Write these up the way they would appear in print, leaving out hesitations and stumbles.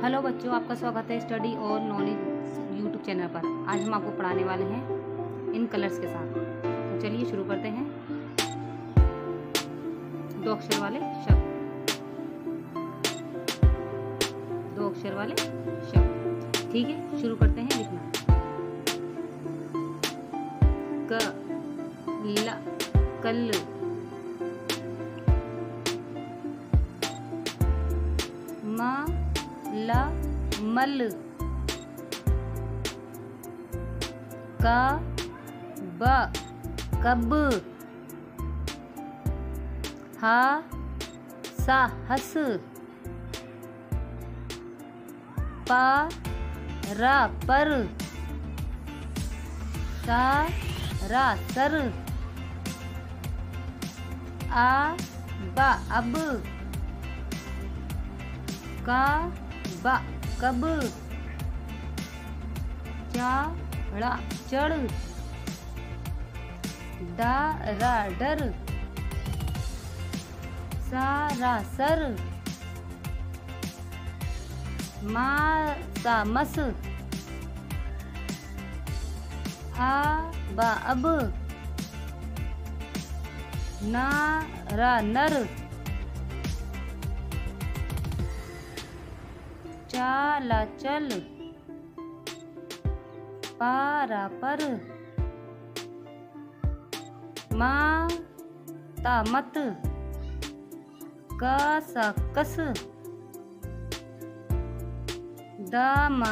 Hello बच्चों, आपका स्वागत है स्टडी और नॉलेज यूट्यूब चैनल पर। आज हम आपको पढ़ाने वाले हैं इन कलर्स के साथ। तो चलिए शुरू करते हैं। 2 अक्षर वाले शब्द, 2 अक्षर वाले शब्द। ठीक है, शुरू करते हैं लिखना। कल, मल, कब, साहस, पर, सर, अब, कब, चढ़, डर, सर, मस, अब, नर, चल, पर, मत, कस, दम,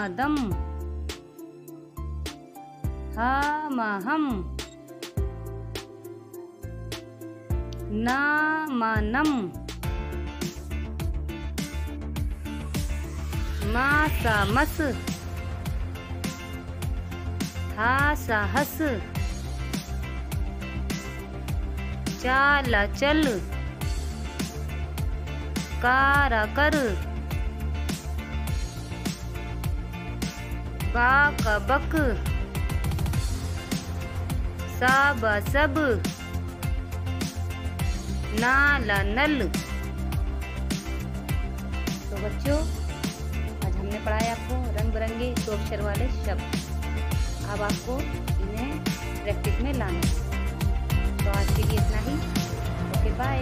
हम, नम, मस, साहस, चल, कर, बक, सब, नल। तो बच्चों, आज हमने पढ़ाया आपको रंग बिरंगे 2 अक्षर वाले शब्द। अब आपको इन्हें प्रैक्टिस में लाना है। तो आज के लिए इतना ही। Okay, bye.